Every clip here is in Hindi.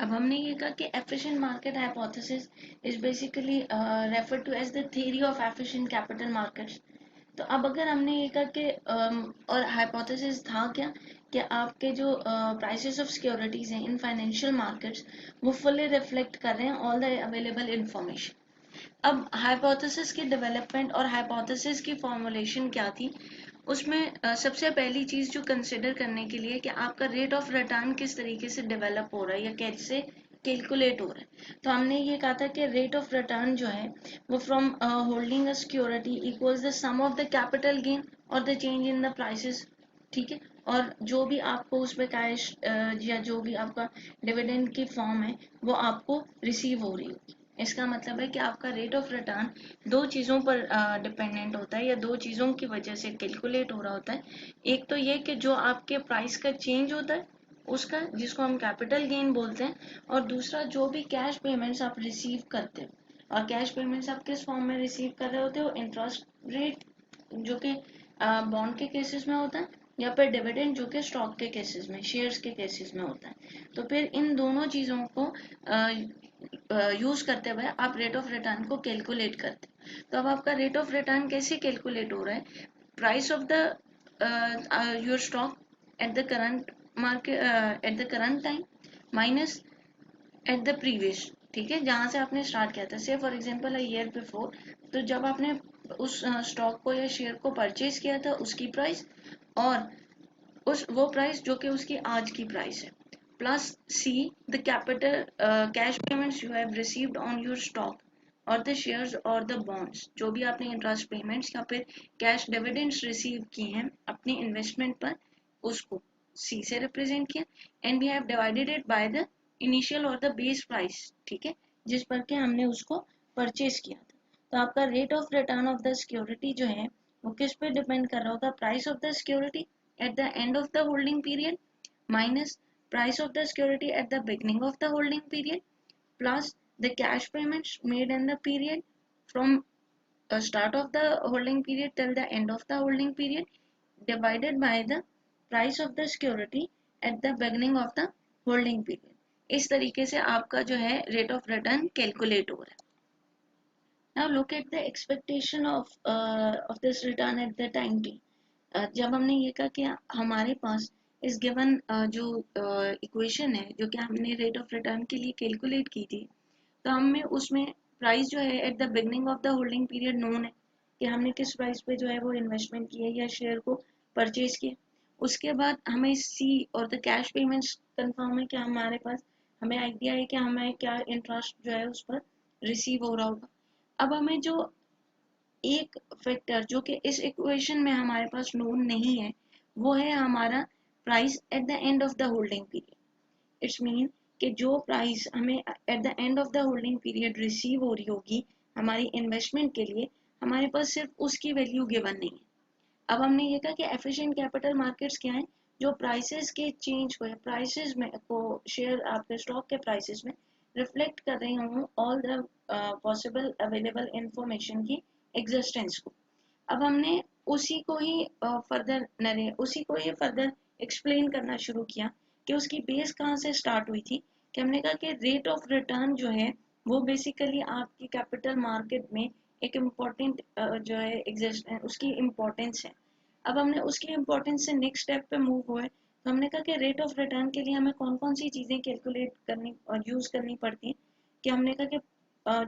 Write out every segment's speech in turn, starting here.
अब हमने ये कहा कि efficient market hypothesis is basically refer to as the theory of efficient capital markets. तो अब अगर हमने ये कहा कि और हाइपोथेसिस था क्या कि आपके जो प्राइसेस ऑफ सिक्योरिटीज हैं इन फाइनेंशियल मार्केट्स वो फुली रिफ्लेक्ट कर रहे हैं ऑल द अवेलेबल इंफॉर्मेशन। अब हाइपोथेसिस की डेवलपमेंट और हाइपोथेसिस की फॉर्मुलेशन क्या थी, उसमें सबसे पहली चीज जो कंसिडर करने के लिए कि आपका रेट ऑफ रिटर्न किस तरीके से डेवलप हो रहा है या कैसे कैलकुलेट हो रहा है। तो हमने ये कहा था कि रेट ऑफ रिटर्न जो है वो from holding a security equals the sum of the capital gain और the change in the prices. ठीक है, और जो भी आपको उसमें कैश या जो भी आपका डिविडेंड की फॉर्म है वो आपको रिसीव हो रही होगी। इसका मतलब है कि आपका रेट ऑफ रिटर्न दो चीज़ों पर डिपेंडेंट होता है या दो चीज़ों की वजह से कैलकुलेट हो रहा होता है। एक तो ये कि जो आपके प्राइस का चेंज होता है उसका, जिसको हम कैपिटल गेन बोलते हैं, और दूसरा जो भी कैश पेमेंट्स आप रिसीव करते हो। और कैश पेमेंट्स आप किस फॉर्म में रिसीव कर रहे होते हो, इंटरेस्ट रेट जो कि बॉन्ड के केसेस में होता है, या फिर डिविडेंड जो कि स्टॉक के केसेस में, शेयर्स के केसेस में होता है। तो फिर इन दोनों चीज़ों को यूज करते हुए आप रेट ऑफ रिटर्न को कैलकुलेट करते हैं। तो अब आपका रेट ऑफ रिटर्न कैसे कैलकुलेट हो रहा है, price of the your stock at the current market at the current time minus at the previous. ठीक है, जहां से आपने स्टार्ट किया था, से for example a year before, तो जब आपने उस स्टॉक को या शेयर को परचेज किया था उसकी प्राइस, और उस वो प्राइस जो कि उसकी आज की प्राइस है, plus see the capital cash payments you have received on your stock और द शेयर्स और द बॉन्ड्स, जो भी आपने इंटरेस्ट पेमेंट्स या फिर कैश डिविडेंड्स रिसीव किए हैं अपनी इन्वेस्टमेंट पर, उसको सी से रिप्रेजेंट किया। And we have divided it by the initial और द बेस प्राइस, ठीक है, जिस पर के हमने उसको परचेज किया था। तो आपका rate of return of the security जो है वो किस पे डिपेंड कर रहा होगा, price of the security at the end of the holding period minus price of the security at the beginning of the holding period plus the cash payments made in the period from the start of the holding period till the end of the holding period divided by the price of the security at the beginning of the holding period। इस तरीके से आपका जो है रेट ऑफ रिटर्न कैलकुलेट हो रहा है। Now look at the expectation of this return at the time t। जब हमने ये कहा कि हमारे पास इस गिवन जो इक्वेशन है जो कि हमने रेट ऑफ रिटर्न के लिए कैलकुलेट की थी, तो हमें उसमें प्राइस जो है at the beginning of the holding period known है कि हमने किस प्राइस पे जो है वो इन्वेस्टमेंट की है या शेयर को परचेज किया। उसके बाद हमें सी और द कैश पेमेंट्स कंफर्म है कि हमारे पास, हमें आइडिया है कि हमें क्या इंटरेस्ट जो है उस पर रिसीव हो रहा होगा। अब हमें जो एक फैक्टर जो कि इस इक्वेशन में हमारे पास नोन नहीं है वो है हमारा price at the end of the holding period. It's mean कि जो प्राइस हमें at the end of the holding period receive हो रही होगी हमारी इन्वेस्टमेंट के लिए, हमारे पास सिर्फ उसकी वैल्यू गिवन नहीं है। अब हमने ये कहा कि एफिशिएंट कैपिटल मार्केट्स क्या है, जो प्राइसेस के चेंज को, प्राइसेस में को शेयर आपके स्टॉक के प्राइसेस में रिफ्लेक्ट कर रही हूँ all the possible available information की एग्जिस्टेंस को। अब हमने उसी को ही फर्दर एक्सप्लेन करना शुरू किया कि उसकी बेस कहाँ से स्टार्ट हुई थी, कि हमने कहा कि रेट ऑफ रिटर्न जो है वो बेसिकली आपकी कैपिटल मार्केट में एक इम्पॉर्टेंट जो है एग्जिस्ट उसकी इम्पोर्टेंस है। अब हमने उसकी इम्पोर्टेंस से नेक्स्ट स्टेप पे मूव हुए, तो हमने कहा कि रेट ऑफ रिटर्न के लिए हमें कौन कौन सी चीज़ें कैलकुलेट करनी और यूज़ करनी पड़ती हैं, कि हमने कहा कि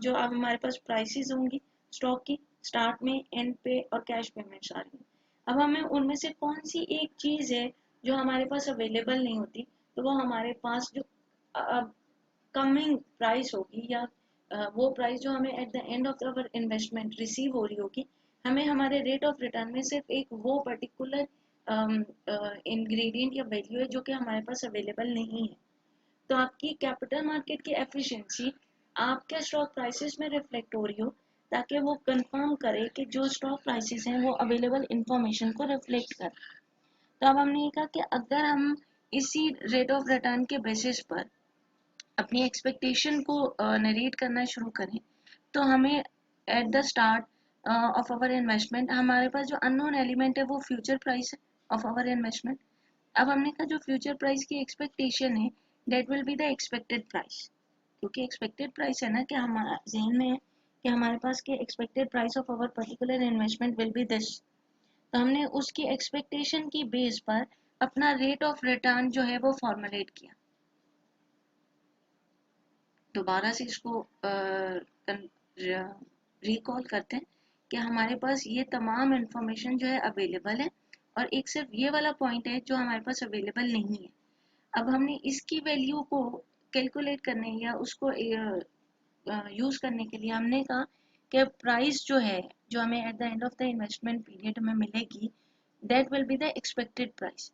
जो अब हमारे पास प्राइसेस होंगी स्टॉक की, स्टार्ट में, एंड पे, और कैश पेमेंट्स आ रही है। अब हमें उनमें से कौन सी एक चीज़ है जो हमारे पास अवेलेबल नहीं होती, तो वो हमारे पास जो कमिंग प्राइस होगी या वो प्राइस जो हमें at the end of our investment receive हो रही होगी, हमें हमारे रेट ऑफ रिटर्न में सिर्फ एक वो पर्टिकुलर इंग्रेडिएंट या वैल्यू है जो कि हमारे पास अवेलेबल नहीं है। तो आपकी कैपिटल मार्केट की एफिशिएंसी आपके स्टॉक प्राइसेस में रिफ्लेक्ट हो रही हो, ताकि वो कंफर्म करे कि जो स्टॉक प्राइसेस हैं वो अवेलेबल इंफॉर्मेशन को रिफ्लेक्ट कर। तो अब हमने ये कहा कि अगर हम इसी रेट ऑफ रिटर्न के बेसिस पर अपनी एक्सपेक्टेशन को नरेट करना शुरू करें, तो हमें at the start of our investment हमारे पास जो अननोन एलिमेंट है वो फ्यूचर प्राइस है ऑफ आवर इन्वेस्टमेंट। अब हमने कहा जो फ्यूचर प्राइस की एक्सपेक्टेशन है that will be the expected price. क्योंकि एक्सपेक्टेड प्राइस है ना कि हमारा ज़हन में है कि हमारे पास के expected price of our particular investment will be this, तो हमने उसकी एक्सपेक्टेशन की बेस पर अपना रेट ऑफ रिटर्न जो है वो फॉर्मुलेट किया। दोबारा से इसको रिकॉल करते हैं कि हमारे पास ये तमाम इंफॉर्मेशन जो है अवेलेबल है, और एक सिर्फ ये वाला पॉइंट है जो हमारे पास अवेलेबल नहीं है। अब हमने इसकी वैल्यू को कैलकुलेट करने या उसको यूज करने के लिए हमने कहा कि प्राइस जो है जो हमें at the end of the investment period में मिलेगी, that will be the expected price.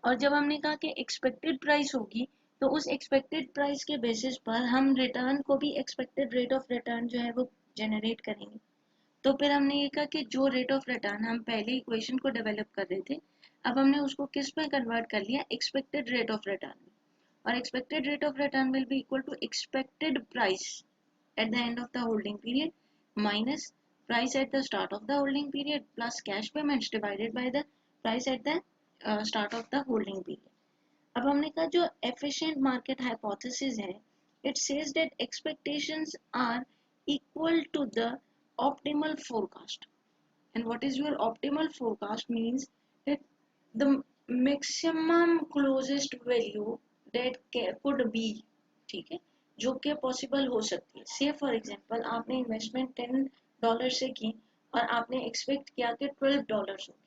और जब हमने कहा कि एक्सपेक्टेड प्राइस होगी, तो उस एक्सपेक्टेड प्राइस के बेसिस पर हम रिटर्न को भी एक्सपेक्टेड रेट ऑफ रिटर्न जो है वो जनरेट करेंगे। तो फिर हमने ये कहा कि जो रेट ऑफ रिटर्न हम पहले इक्वेशन को डेवलप कर रहे थे, अब हमने उसको किस में कन्वर्ट कर लिया, एक्सपेक्टेड रेट ऑफ रिटर्न में। और expected rate of return will be equal to expected price at the end of the holding period minus price at the start of the holding period plus cash payments divided by the price at the start of the holding period. अब हमने कहा जो efficient market hypothesis है, it says that expectations are equal to the optimal forecast. And what is your optimal forecast means that the maximum closest value that could be, ठीक है, जो कि पॉसिबल हो सकती है। से फॉर एग्जांपल आपने इन्वेस्टमेंट $10 से की और आपने एक्सपेक्ट किया कि $12 होगी,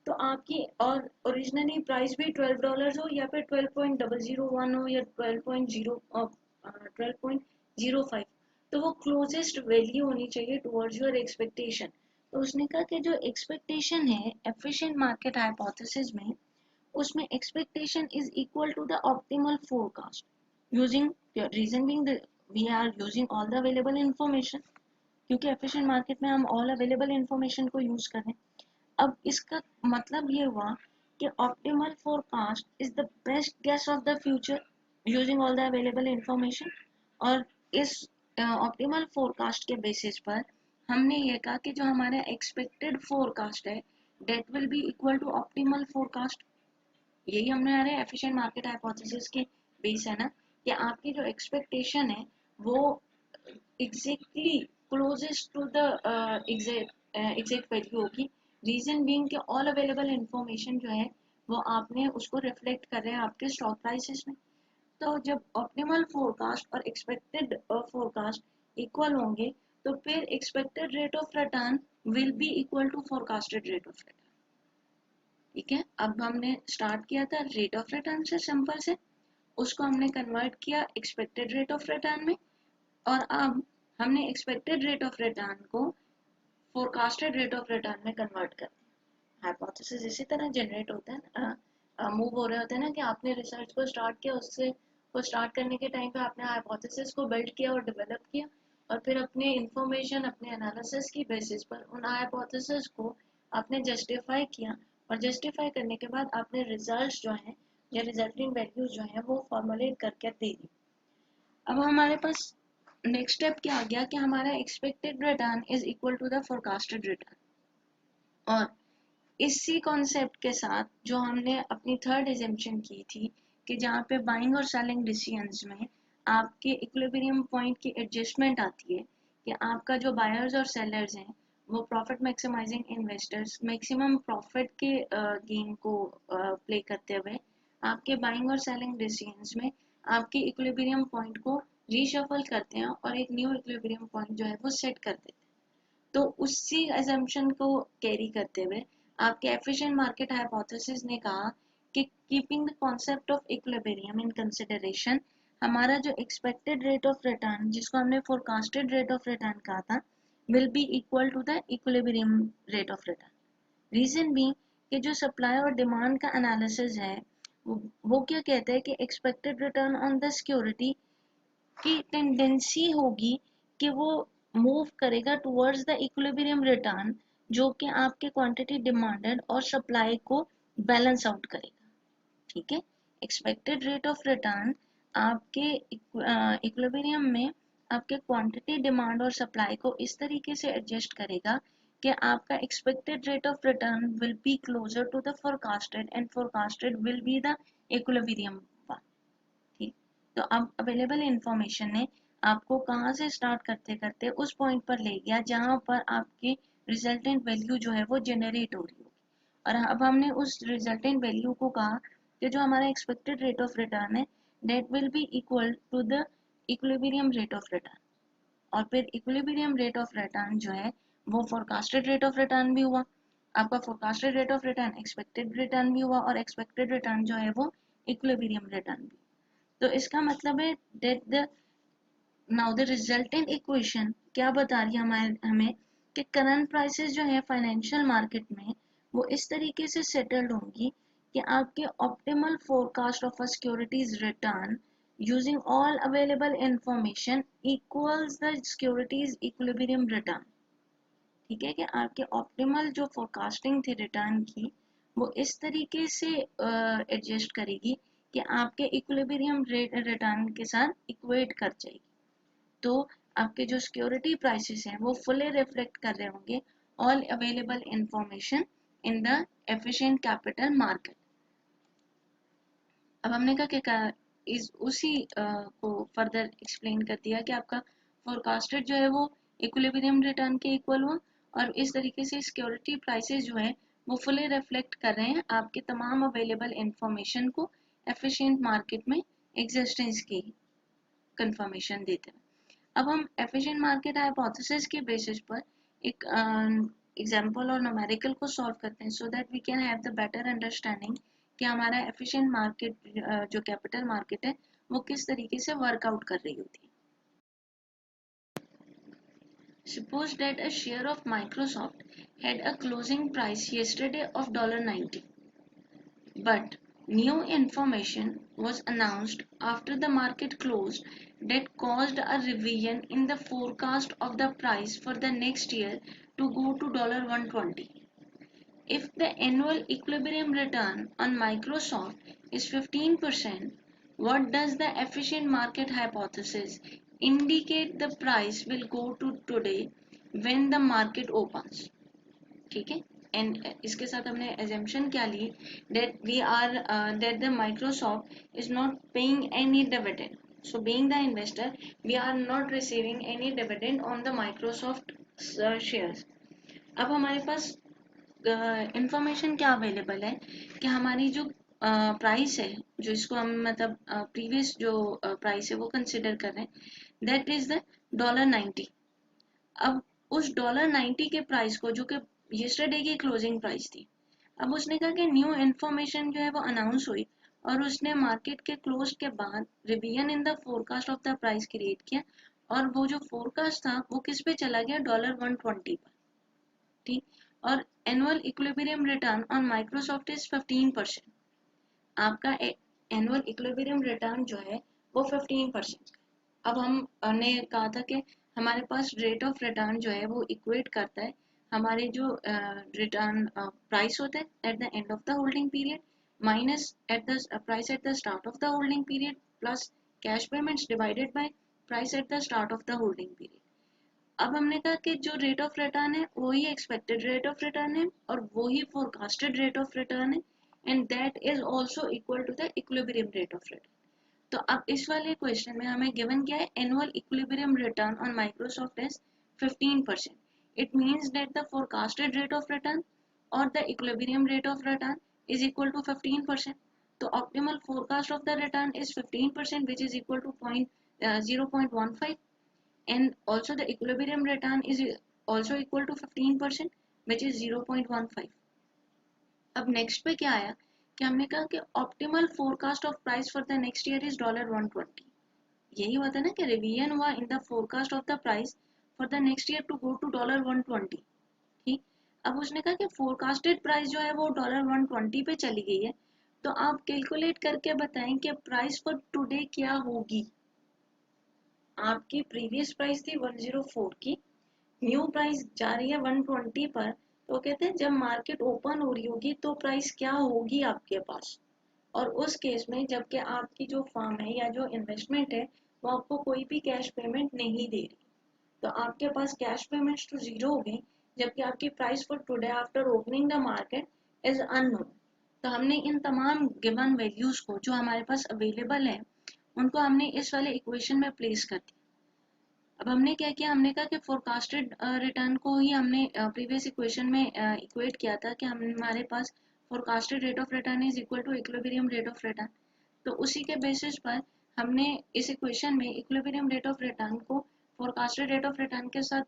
तो आपकी और ओरिजिनली प्राइस भी $12 हो या फिर 12.001 हो या 12.05, तो वो क्लोजेस्ट वैल्यू होनी चाहिए टुवर्ड्स योर एक्सपेक्टेशन। तो उसने कहा कि जो एक्सपेक्टेशन है एफिशिएंट मार्केट हाइपोथेसिस में, उसमें expectation is equal to the optimal forecast using, reason being we are using all the available information, क्योंकि एफिशिएंट मार्केट में हम ऑल अवेलेबल इंफॉर्मेशन को यूज करें। अब इसका मतलब ये हुआ कि optimal forecast is the best guess of the future using all the available information. और इस ऑप्टिमल फोरकास्ट के बेसिस पर हमने ये कहा कि जो हमारा एक्सपेक्टेड फोरकास्ट है that will be equal to optimal forecast. यही हमने हमारे एफिशिएंट मार्केट हाइपोथेसिस के बेस है ना, कि आपकी जो एक्सपेक्टेशन है वो exactly closest to the exact value होगी। रीजन बीइंग कि ऑल अवेलेबल इंफॉर्मेशन जो है वो आपने उसको रिफ्लेक्ट कर रहे हैं आपके स्टॉक प्राइसेस में। तो जब ऑप्टिमल फोरकास्ट और एक्सपेक्टेड फोरकास्ट इक्वल होंगे, तो फिर expected rate of return will be equal to forecasted rate of return. ठीक है, अब हमने स्टार्ट किया था रेट ऑफ रिटर्न से, सिंपल से उसको हमने कन्वर्ट किया एक्सपेक्टेड रेट ऑफ रिटर्न में, और अब हमने एक्सपेक्टेड रेट ऑफ रिटर्न को फोरकास्टेड रेट ऑफ रिटर्न में कन्वर्ट कर दिया। हाइपोथेसिस इसी तरह जनरेट होता है ना, मूव हो रहे होते हैं ना, कि आपने रिसर्च को स्टार्ट किया, उससे को स्टार्ट करने के टाइम पे आपने हाइपोथेसिस को बिल्ड किया और डेवलप किया, और फिर अपने इंफॉर्मेशन अपने एनालिसिस की बेसिस पर उन हाइपोथेसिस को आपने जस्टिफाई किया, और जस्टिफाई करने के बाद आपने रिजल्ट्स जो हैं या रिजल्टिंग वैल्यूज जो हैं वो फॉर्मुलेट करके दे दी। अब हमारे पास नेक्स्ट स्टेप क्या आ गया कि हमारा expected return is equal to the forecasted return. और इसी कॉन्सेप्ट के साथ जो हमने अपनी थर्ड एजम्पशन की थी कि जहाँ पे बाइंग और सेलिंग डिसीजंस में आपके इक्विलिब्रियम पॉइंट की एडजस्टमेंट आती है, कि आपका जो बायर्स और सेलर्स हैं वो profit maximising investors maximum profit के गेन को प्ले करते हुए आपके बाइंग और सेलिंग डिसीजंस में आपके इक्विलिब्रियम पॉइंट को रीशफल करते हैं और एक न्यू इक्विलिब्रियम पॉइंट जो है वो सेट कर देते हैं। तो उसी assumption को कैरी करते हुए आपके एफिशिएंट मार्केट हाइपोथेसिस ने कहा कि keeping the concept of equilibrium in consideration, हमारा जो एक्सपेक्टेड रेट ऑफ रिटर्न जिसको हमने फोरकास्टेड रेट ऑफ रिटर्न कहा था will be equal to the equilibrium rate of return. Reason भी कि जो सप्लाई और डिमांड का एनालिसिस है वो क्या कहता है कि expected return on the security की टेंडेंसी होगी कि वो मूव करेगा टुवर्ड्स द इक्विलिब्रियम रिटर्न, जो कि आपके क्वांटिटी डिमांडेड और सप्लाई को बैलेंस आउट करेगा। ठीक है, एक्सपेक्टेड रेट ऑफ रिटर्न आपके इक्विलिब्रियम में आपके क्वांटिटी डिमांड और सप्लाई को इस तरीके से एडजस्ट करेगा कि आपका expected rate of return will be closer to the forecasted and forecasted will be the equilibrium. ठीक, तो अब अवेलेबल इंफॉर्मेशन ने आपको कहाँ से स्टार्ट करते करते उस पॉइंट पर ले गया जहाँ पर आपकी रिजल्टेंट वैल्यू जो है वो जनरेट हो रही होगी। और अब हमने उस रिजल्टेंट वैल्यू को कहा कि जो हमारा एक्सपेक्टेड रेट ऑफ रिटर्न है that will be equal to the equilibrium rate of return। और फिर इक्विलिब्रियम रेट ऑफ रिटर्न जो है वो फोरकास्टेड रेट ऑफ रिटर्न भी हुआ। आपका forecasted rate of return expected return भी हुआ और एक्सपेक्टेड रिटर्न जो है वो इक्विलिब्रियम रिटर्न भी। तो इसका मतलब है that the now the resultant equation क्या बता रही है हमें कि करंट प्राइसेस जो है फाइनेंशियल मार्केट में वो इस तरीके से सेटल्ड होंगी कि आपके optimal forecast of a securities return using all available information equals the securities equilibrium return। ठीक है कि आपके ऑप्टिमल जो फोरकास्टिंग थी रिटर्न की वो इस तरीके से एडजस्ट करेगी कि आपके इक्विलिब्रियम रेट रिटर्न के साथ इक्वेट कर जाएगी। तो आपके जो सिक्योरिटी प्राइसेस हैं वो फुली रिफ्लेक्ट कर रहे होंगे all available information in the efficient capital market. अब हमने कहा कि इस उसी को फर्दर एक्सप्लेन कर दिया कि आपका फोरकास्टेड जो है वो इक्विलिब्रियम रिटर्न के इक्वल हुआ और इस तरीके से सिक्योरिटी प्राइसेस जो है वो फुली रिफ्लेक्ट कर रहे हैं आपके तमाम अवेलेबल इंफॉर्मेशन को एफिशिएंट मार्केट में एग्जिस्टेंस की कंफर्मेशन देते हैं। अब हम एफिशिएंट मार्केट हाइपोथेसिस के बेसिस पर एक एग्जांपल और न्यूमेरिकल को सॉल्व करते हैं so that we can have the better understanding कि हमारा एफिशिएंट मार्केट जो कैपिटल मार्केट है वो किस तरीके से वर्कआउट कर रही होती है। Suppose that a share of Microsoft had a closing price yesterday of $90, but new information was announced after the market closed that caused a revision in the forecast of the price for the next year to go to $120. If the annual equilibrium return on Microsoft is 15%, what does the efficient market hypothesis indicate the price will go to today when the market opens? ठीक है, एंड इसके साथ हमने assumption क्या ली that we are that the Microsoft is not paying any dividend. So being the investor, we are not receiving any dividend on the Microsoft shares. अब हमारे पास इंफॉर्मेशन क्या अवेलेबल है कि हमारी जो प्राइस है जो इसको हम मतलब प्रीवियस जो प्राइस है वो कंसिडर कर रहे हैं दैट इज द $90। अब उस $90 के प्राइस को जो कि यस्टरडे की क्लोजिंग प्राइस थी, अब उसने कहा कि न्यू इन्फॉर्मेशन जो है वो अनाउंस हुई और उसने मार्केट के क्लोज के बाद revision in the forecast of the price create किया और वो जो फोरकास्ट था वो किस पे चला गया $120 पर। ठीक, और annual equilibrium return on Microsoft is 15%। आपका एनुअल इक्विलिब्रियम रिटर्न जो है वो 15%। अब हमने कहा था कि हमारे पास रेट ऑफ रिटर्न जो है वो इक्वेट करता है हमारे जो रिटर्न प्राइस होता है eight the end of the holding period minus at the price at the start of the holding period plus cash payments divided by price at the start of the holding period. अब हमने कहा कि जो रेट ऑफ रिटर्न है वही एक्सपेक्टेड रेट ऑफ रिटर्न है और वही फोरकास्टेड रेट ऑफ रिटर्न है and that is also equal to the equilibrium rate of return. तो अब इस वाले क्वेश्चन में हमें गिवन क्या है annual equilibrium return on Microsoft is 15%। It means that the forecasted rate of return और the equilibrium rate of return is equal to 15%। तो optimal forecast of the return is 15% which is equal to 0.15 and also the equilibrium return is also equal to 15% which is 0.15। अब नेक्स्ट पे क्या आया कि हमने कहा कि optimal forecast of price for the next year is $120। यही हुआ था ना कि रिवीजन हुआ in the forecast of the price for the next year to go to $120। ठीक, अब उसने कहा कि फोरकास्टेड प्राइस जो है वो $120 पे चली गई है, तो आप कैलकुलेट करके बताएं कि प्राइस फॉर टुडे क्या होगी। आपकी प्रीवियस प्राइस थी 104 की, न्यू प्राइस जा रही है 120 पर, तो कहते हैं जब मार्केट ओपन हो रही होगी तो प्राइस क्या होगी आपके पास। और उस केस में जबकि आपकी जो फर्म है या जो इन्वेस्टमेंट है वो आपको कोई भी कैश पेमेंट नहीं दे रही, तो आपके पास कैश पेमेंट्स तो जीरो हो गई जबकि आपकी price for today after opening the market is unknown. तो हमने इन तमाम गिवन वैल्यूज को जो हमारे पास अवेलेबल है उनको हमने इस वाले इक्वेशन में प्लेस कर दिया। अब हमने क्या किया, हमने कहा कि फोरकास्टेड रिटर्न को ही हमने प्रीवियस इक्वेशन में इक्वेट किया था कि हमारे पास forecasted rate of return is equal to equilibrium rate of return. तो उसी के बेसिस पर हमने इस इक्वेशन में इक्विलिब्रियम रेट ऑफ रिटर्न को फोरकास्टेड रेट ऑफ रिटर्न के साथ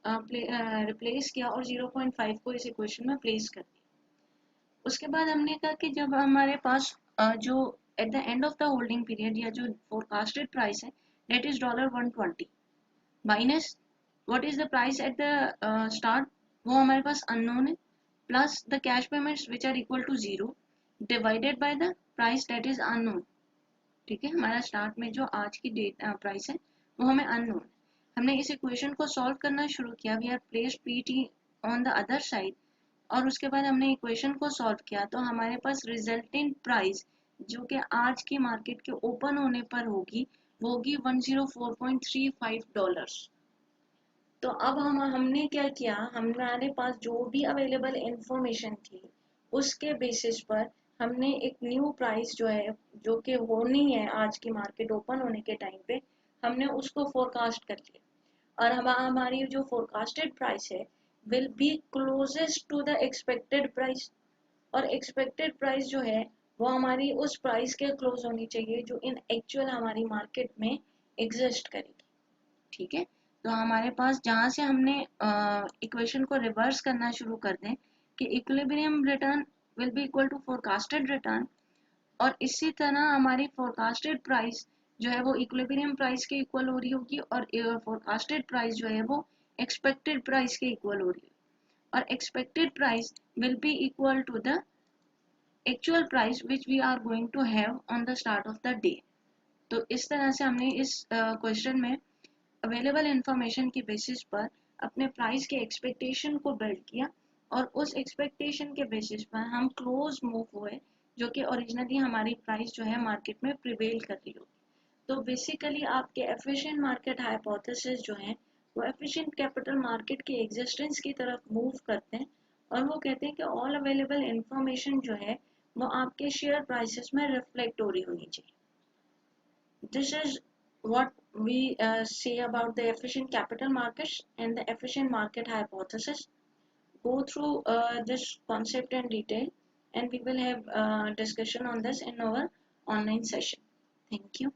रिप्लेस किया और 0.5 को इस इक्वेशन में प्लेस कर दिया। उसके बाद हमने कहा कि जब हमारे पास जो at the end of the holding period या जो फोरकास्टेड प्राइस है that is $120 minus what is the price at the start, वो हमारे पास अननोन है, plus the cash payments which are equal to 0 divided by the price that is unknown. ठीक है, हमारा स्टार्ट में जो आज की डेट प्राइस है वो हमें अननोन है। हमने इस इक्वेशन को सॉल्व करना शुरू किया, we are place PT on the other side, और उसके बाद हमने इक्वेशन को सॉल्व किया तो हमारे पास रिजल्टेंट प्राइस जो कि आज की मार्केट के ओपन होने पर होगी वो होगी $104.35। तो अब हमने क्या किया, हमारे पास जो भी अवेलेबल इंफॉर्मेशन थी उसके बेसिस पर हमने एक न्यू प्राइस जो है जो कि होनी है आज की मार्केट ओपन होने के टाइम पे, हमने उसको फोरकास्ट कर लिया। और हमारी जो फोरकास्टेड प्राइस है will be closest to the expected price, और एक्सपेक्टेड प्राइस जो है वो हमारी उस प्राइस के क्लोज होनी चाहिए जो इन एक्चुअल हमारी मार्केट में एग्जिस्ट करेगी। ठीक है, तो हमारे पास जहाँ से हमने इक्वेशन को रिवर्स करना शुरू कर दें कि equilibrium return will be equal to forecasted return, और इसी तरह हमारी फोरकास्टेड प्राइस जो है वो इक्विलिब्रियम प्राइस के इक्वल हो रही होगी, और फोरकास्टेड प्राइस जो है वो एक्सपेक्टेड प्राइस के इक्वल हो रही है, और expected price will be equal to the actual price which we are going to have on the start of the day. तो इस तरह से हमने इस क्वेश्चन में अवेलेबल इंफॉर्मेशन की बेसिस पर अपने प्राइस के एक्सपेक्टेशन को बिल्ड किया, और उस एक्सपेक्टेशन के बेसिस पर हम क्लोज मूव हुए जो कि ओरिजिनली हमारी प्राइस जो है मार्केट में प्रिवेल कर रही होगी। तो बेसिकली आपके एफिशिएंट मार्केट हाइपोथेसिस जो है वो एफिशिएंट कैपिटल मार्केट की एग्जिस्टेंस की तरफ मूव करते हैं, और वो कहते हैं कि ऑल अवेलेबल इंफॉर्मेशन जो है वो आपके शेयर प्राइसेस में रिफ्लेक्ट हो रही होनी चाहिए। This is what we say about the efficient capital markets and the efficient market hypothesis. Go through this concept in detail, and we will have discussion on this in our online session. Thank you.